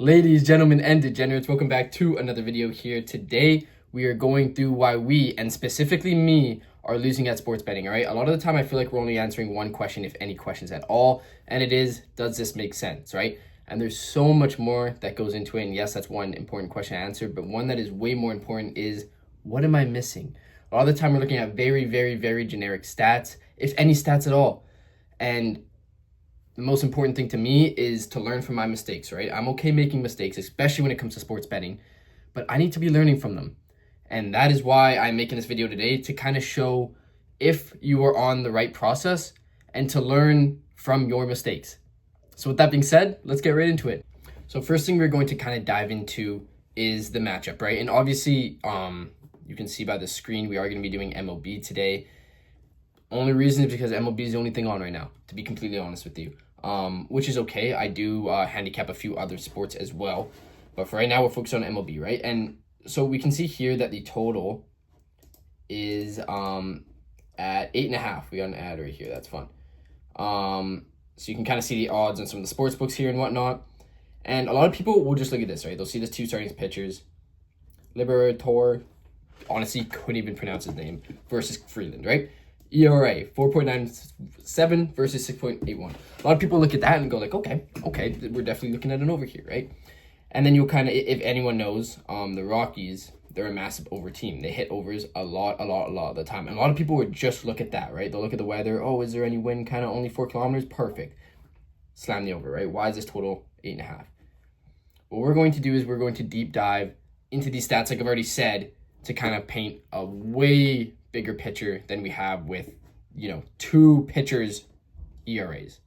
Ladies, gentlemen, and degenerates, welcome back to another video here. Today, we are going through why we, and specifically me, are losing at sports betting, all right? A lot of the time, I feel like we're only answering one question, if any questions at all, and it is, does this make sense, right? And there's so much more that goes into it, and yes, that's one important question to answer, but one that is way more important is, what am I missing? A lot of the time, we're looking at very, very, very generic stats, if any stats at all, and the most important thing to me is to learn from my mistakes, right? I'm okay making mistakes, especially when it comes to sports betting, but I need to be learning from them. And that is why I'm making this video today, to kind of show if you are on the right process and to learn from your mistakes. So with that being said, let's get right into it. So first thing we're going to kind of dive into is the matchup, right? And obviously, you can see by the screen, we are going to be doing MLB today. Only reason is because MLB is the only thing on right now, to be completely honest with you. Which is okay. I do handicap a few other sports as well, but for right now we're focused on MLB, right? And so we can see here that the total is at 8.5. We got an ad right here. That's fun. So you can kind of see the odds on some of the sports books here and whatnot. And a lot of people will just look at this, right? They'll see this two starting pitchers, Liberator, honestly couldn't even pronounce his name, versus Freeland, right? ERA 4.97 versus 6.81. A lot of people look at that and go like, okay, we're definitely looking at an over here, right? And then you'll kind of, if anyone knows, the Rockies, they're a massive over team. They hit overs a lot of the time. And a lot of people would just look at that, right? They'll look at the weather. Oh, is there any wind? Kind of only 4 kilometers. Perfect. Slam the over, right? Why is this total 8.5? What we're going to do is we're going to deep dive into these stats, like I've already said, to kind of paint a way bigger picture than we have with, two pitchers' ERAs.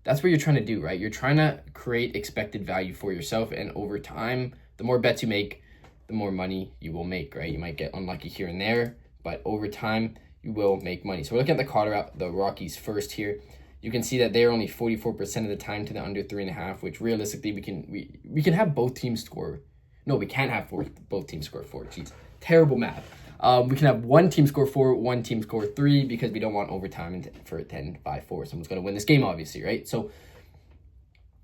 That's what you're trying to do, right? You're trying to create expected value for yourself, and over time, the more bets you make, the more money you will make, right? You might get unlucky here and there, but over time, you will make money. So we're looking at the Rockies first here. You can see that they're only 44% of the time to the under 3.5, which realistically we can have both teams score. No, we can't have both teams score 4. Jeez, terrible math. We can have one team score 4, one team score 3, because we don't want overtime for it to end by 4. Someone's going to win this game, obviously, right? So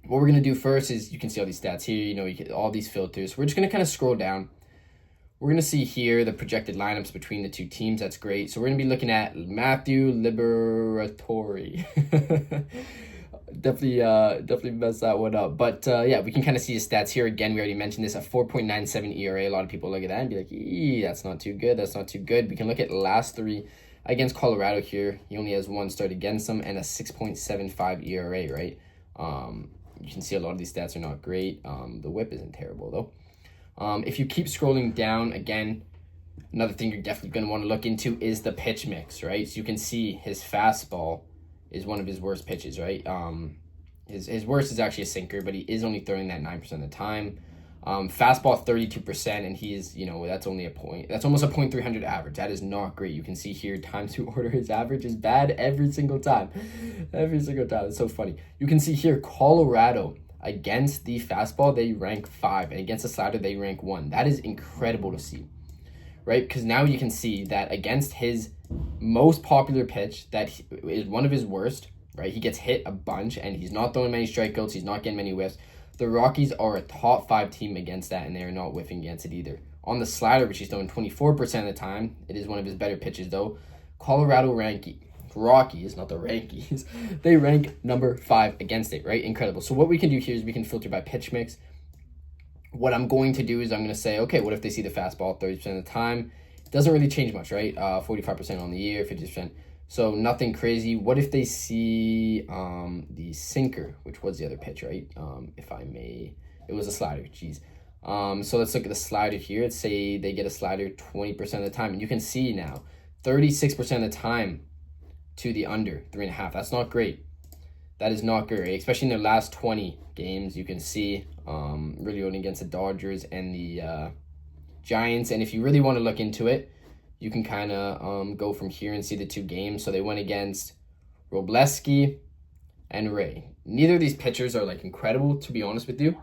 what we're going to do first is, you can see all these stats here, you get all these filters. We're just going to kind of scroll down. We're going to see here the projected lineups between the two teams. That's great. So we're going to be looking at Matthew Liberatori. Definitely messed that one up. But yeah, we can kind of see his stats here. Again, we already mentioned this, a 4.97 ERA. A lot of people look at that and be like, that's not too good. That's not too good. We can look at last 3 against Colorado here. He only has 1 start against them and a 6.75 ERA, right? You can see a lot of these stats are not great. The whip isn't terrible, though. If you keep scrolling down, again, another thing you're definitely going to want to look into is the pitch mix, right? So you can see his fastball is one of his worst pitches, right? His worst is actually a sinker, but he is only throwing that 9% of the time. Fastball 32%, and he is, that's only a point. That's almost a .300 average. That is not great. You can see here, time to order, his average is bad every single time. Every single time. It's so funny. You can see here, Colorado, against the fastball, they rank 5, and against the slider, they rank 1. That is incredible to see, right? Because now you can see that against his most popular pitch, that is one of his worst, right? He gets hit a bunch, and he's not throwing many strikeouts. He's not getting many whiffs. The Rockies are a top 5 team against that, and they are not whiffing against it either. On the slider, which he's throwing 24% of the time, it is one of his better pitches, though. Colorado Rockies, not the Rankies, they rank number 5 against it, right? Incredible. So what we can do here is we can filter by pitch mix. What I'm going to do is I'm going to say, okay, what if they see the fastball 30% of the time? It doesn't really change much, right? 45% on the year, 50%. So nothing crazy. What if they see the sinker, which was the other pitch, right? If I may, it was a slider. Jeez. So let's look at the slider here. Let's say they get a slider 20% of the time, and you can see now 36% of the time to the under 3.5. That's not great. That is not great, right? Especially in their last 20 games. You can see really only against the Dodgers and the Giants. And if you really want to look into it, you can kind of go from here and see the 2 games. So they went against Robleski and Ray. Neither of these pitchers are incredible, to be honest with you.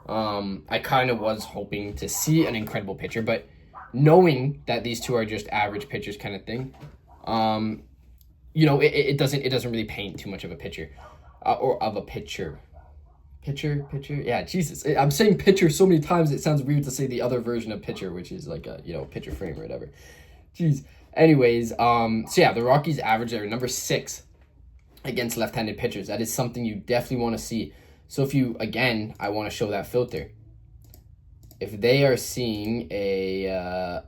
I kind of was hoping to see an incredible pitcher, but knowing that these 2 are just average pitchers kind of thing, it doesn't really paint too much of a picture, or of a pitcher. Pitcher. Yeah, Jesus. I'm saying pitcher so many times it sounds weird to say the other version of pitcher, which is like a, pitcher frame or whatever. Jeez. Anyways, so yeah, the Rockies average are number 6 against left-handed pitchers. That is something you definitely want to see. So if you, again, I want to show that filter. If they are seeing a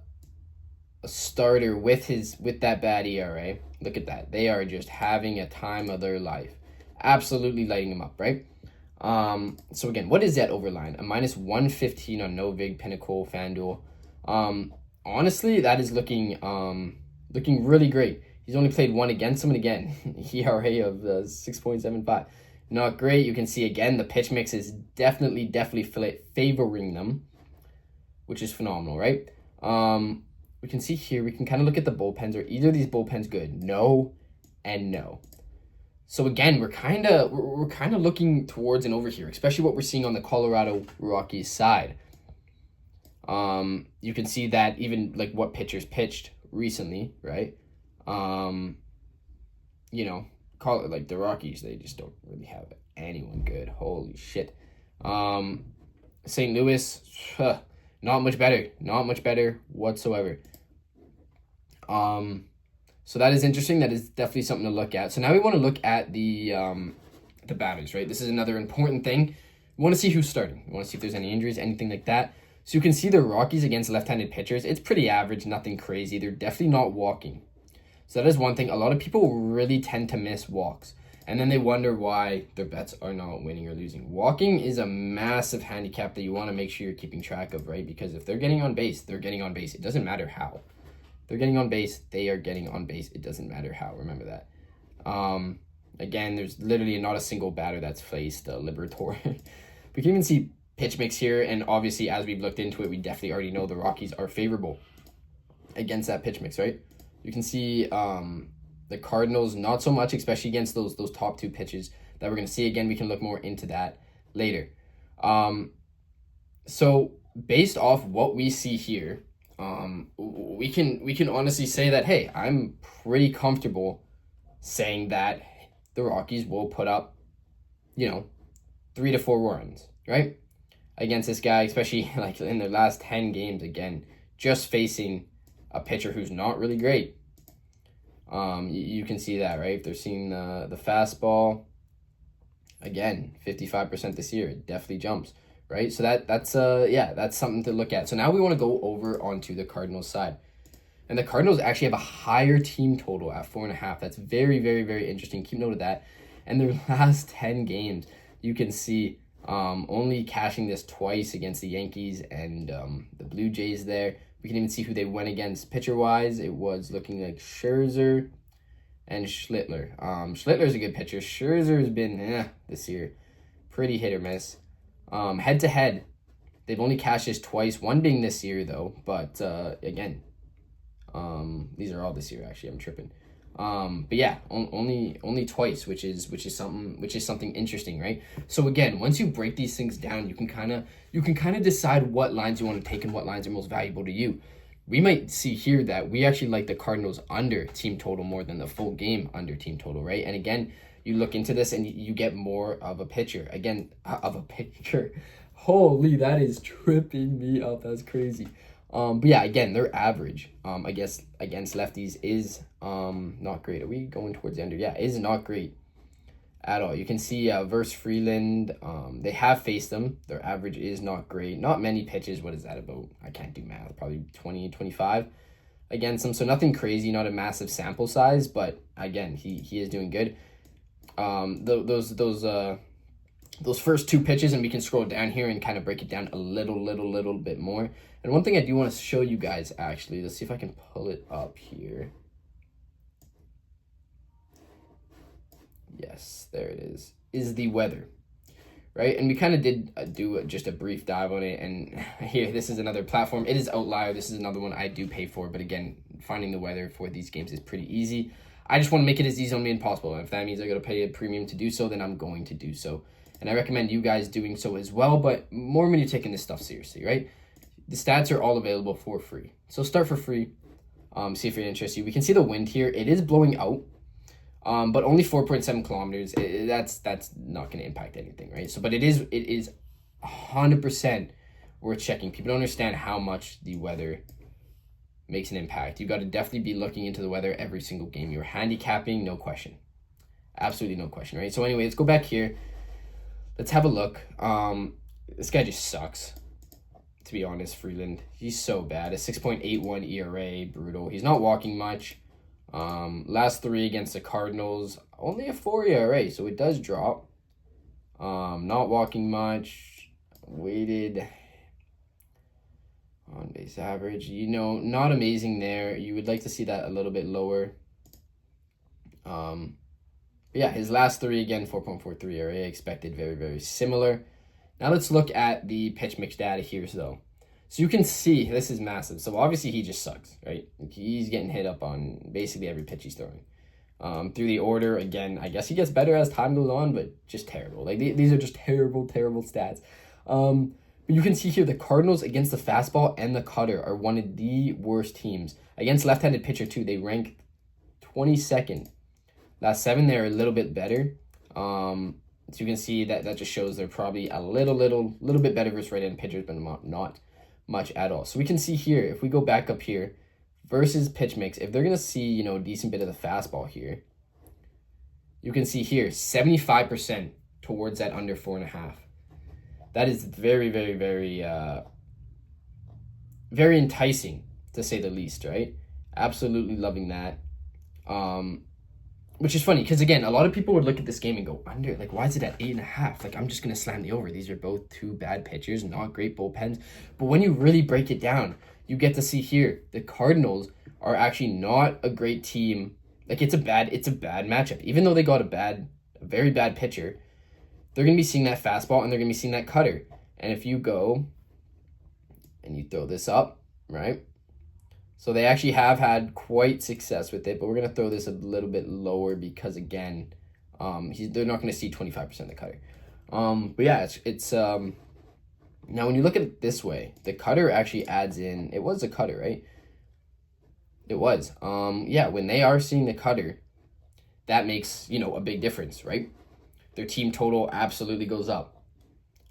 starter with that bad ERA, look at that. They are just having a time of their life. Absolutely lighting them up, right? So again, what is that overline? A -115 on Novig, Pinnacle, FanDuel. Honestly, that is looking really great. He's only played one against him, and again, ERA of 6.75. Not great. You can see again the pitch mix is definitely favoring them, which is phenomenal, right? We can see here, we can kind of look at the bullpens. Are either of these bullpens good? No and no. So again, we're kind of looking towards an over here, especially what we're seeing on the Colorado Rockies side. You can see that even like what pitchers pitched recently, right? Call it like the Rockies, they just don't really have anyone good. Holy shit. St. Louis, not much better whatsoever. So that is interesting. That is definitely something to look at. So now we want to look at the batters, right? This is another important thing. We want to see who's starting. We want to see if there's any injuries, anything like that. So you can see the Rockies against left-handed pitchers. It's pretty average, nothing crazy. They're definitely not walking. So that is one thing. A lot of people really tend to miss walks. And then they wonder why their bets are not winning or losing. Walking is a massive handicap that you want to make sure you're keeping track of, right? Because if they're getting on base, they're getting on base. It doesn't matter how. They're getting on base, they are getting on base. It doesn't matter how. Remember that. Again, there's literally not a single batter that's faced Liberatore. We can even see pitch mix here, and obviously as we've looked into it, we definitely already know the Rockies are favorable against that pitch mix, right? You can see the Cardinals not so much, especially against those top 2 pitches that we're going to see. Again, we can look more into that later. So based off what we see here, we can honestly say that, hey, I'm pretty comfortable saying that the Rockies will put up, 3 to 4 runs, right? Against this guy, especially like in their last 10 games, again, just facing a pitcher who's not really great. You can see that, right? If they're seeing the fastball, again, 55% this year, it definitely jumps, right? So that's something to look at. So now we want to go over onto the Cardinals side. And the Cardinals actually have a higher team total at 4.5. That's very, very, very interesting. Keep note of that. And their last 10 games, you can see only cashing this twice against the Yankees and the Blue Jays there. We can even see who they went against pitcher-wise. It was looking like Scherzer and Schlittler. Schlittler's a good pitcher. Scherzer has been this year. Pretty hit or miss. Head-to-head, they've only cashed this twice. One being this year, though. But, again, these are all this year, actually. I'm tripping. But yeah, only twice, which is something interesting, right? So again, once you break these things down, you can kind of decide what lines you want to take and what lines are most valuable to you. We might see here that we actually like the Cardinals under team total more than the full game under team total, right? And again, you look into this and you get more of a pitcher. Again, of a pitcher. Holy, that is tripping me up. That's crazy. But yeah, again, their average, I guess, against lefties is not great. Are we going towards the under? Yeah, is not great at all. You can see versus Freeland, they have faced them. Their average is not great. Not many pitches. What is that about? I can't do math. Probably 20, 25 against them. So nothing crazy, not a massive sample size, but again, he is doing good. Those first 2 pitches, and we can scroll down here and kind of break it down a little bit more. And one thing I do want to show you guys, actually, let's see if I can pull it up here. Yes, there it is the weather, right? And we kind of did do just a brief dive on it, and here, this is another platform. It is Outlier. This is another one I do pay for, but again, finding the weather for these games is pretty easy. I just want to make it as easy on me as possible, and if that means I got to pay a premium to do so, then I'm going to do so. And I recommend you guys doing so as well, but more when you're taking this stuff seriously, right? The stats are all available for free. So start for free. See if you're interested. We can see the wind here. It is blowing out. But only 4.7 kilometers. That's not going to impact anything, right? So, but it is 100% worth checking. People don't understand how much the weather makes an impact. You got to definitely be looking into the weather every single game. You're handicapping, no question, absolutely no question, right? So anyway, let's go back here. Let's have a look. This guy just sucks, to be honest. Freeland, he's so bad. A 6.81 ERA, brutal. He's not walking much. Last 3 against the Cardinals, only a 4 ERA, so it does drop. Not walking much. Weighted on base average, not amazing there. You would like to see that a little bit lower. But yeah, his last 3 again, 4.43 ERA, expected very, very similar. Now let's look at the pitch mix data here, though. So you can see this is massive. So obviously he just sucks, right? He's getting hit up on basically every pitch he's throwing. Through the order, again, I guess he gets better as time goes on, but just terrible. Like these are just terrible, terrible stats. But you can see here the Cardinals against the fastball and the cutter are one of the worst teams. Against left-handed pitcher too, they rank 22nd. Last 7, they're a little bit better. So you can see that just shows they're probably a little bit better versus right-handed pitchers, but not much at all. So we can see here, if we go back up here, versus pitch mix, if they're going to see, a decent bit of the fastball here, you can see here, 75% towards that under 4.5. That is very, very, very, very enticing, to say the least, right? Absolutely loving that. Which is funny, because again, a lot of people would look at this game and go, under, like, why is it at 8.5? Like, I'm just going to slam the over. These are both 2 bad pitchers, not great bullpens. But when you really break it down, you get to see here, the Cardinals are actually not a great team. Like, it's a bad matchup. Even though they got a very bad pitcher, they're going to be seeing that fastball and they're going to be seeing that cutter. And if you go and you throw this up, right? So they actually have had quite success with it, but we're going to throw this a little bit lower because, again, they're not going to see 25% of the cutter. But yeah, it's now when you look at it this way, the cutter actually adds in, it was a cutter, right? It was. Yeah, when they are seeing the cutter, that makes, a big difference, right? Their team total absolutely goes up,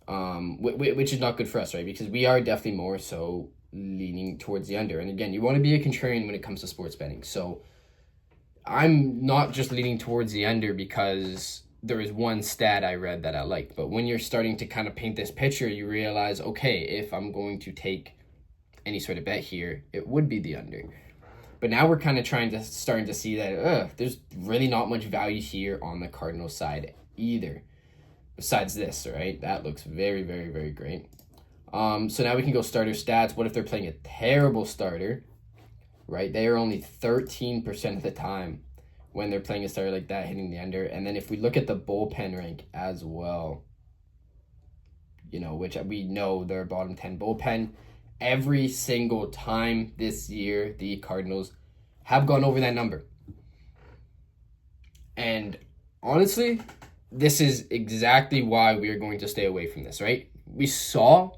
which is not good for us, right? Because we are definitely more so leaning towards the under. And again, you want to be a contrarian when it comes to sports betting. So I'm not just leaning towards the under because there is one stat I read that I liked. But when you're starting to kind of paint this picture, you realize, okay, if I'm going to take any sort of bet here, it would be the under. But now we're kind of starting to see that there's really not much value here on the Cardinals side either. Besides this, right? That looks very, very, very great. So now we can go starter stats. What if they're playing a terrible starter, right? They are only 13% of the time when they're playing a starter like that, hitting the under. And then if we look at the bullpen rank as well, which we know they're bottom 10 bullpen, every single time this year, the Cardinals have gone over that number. And honestly, this is exactly why we are going to stay away from this, right? We saw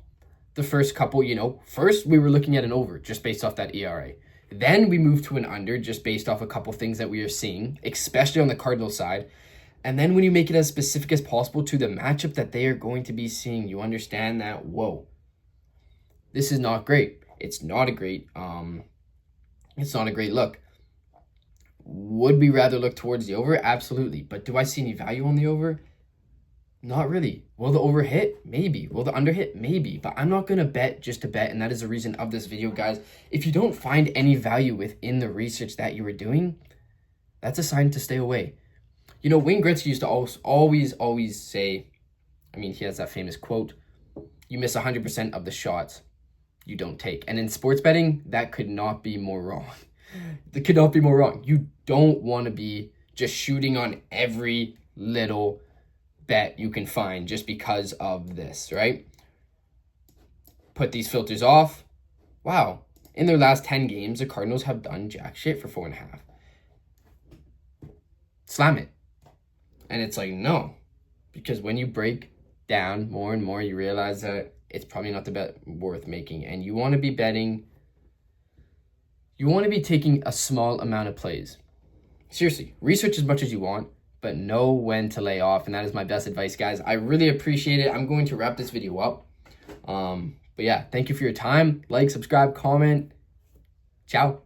the first couple, first we were looking at an over just based off that ERA. Then we moved to an under just based off a couple things that we are seeing, especially on the Cardinals side. And then when you make it as specific as possible to the matchup that they are going to be seeing, you understand that, whoa, this is not great. It's not a great look. Would we rather look towards the over? Absolutely. But do I see any value on the over? Not really. Will the over hit? Maybe. Will the under hit? Maybe. But I'm not going to bet just to bet, and that is the reason of this video, guys. If you don't find any value within the research that you were doing, that's a sign to stay away. Wayne Gretzky used to always say, he has that famous quote, you miss 100% of the shots you don't take. And in sports betting, that could not be more wrong. That could not be more wrong. You don't want to be just shooting on every little bet you can find just because of this, right? Put these filters off. Wow. In their last 10 games, the Cardinals have done jack shit for 4.5. Slam it. And it's like, no. Because when you break down more and more, you realize that it's probably not the bet worth making. And you want to be betting, you want to be taking a small amount of plays. seriously, research as much as you want, but know when to lay off. And that is my best advice, guys. I really appreciate it. I'm going to wrap this video up. But yeah, thank you for your time. Like, subscribe, comment. Ciao.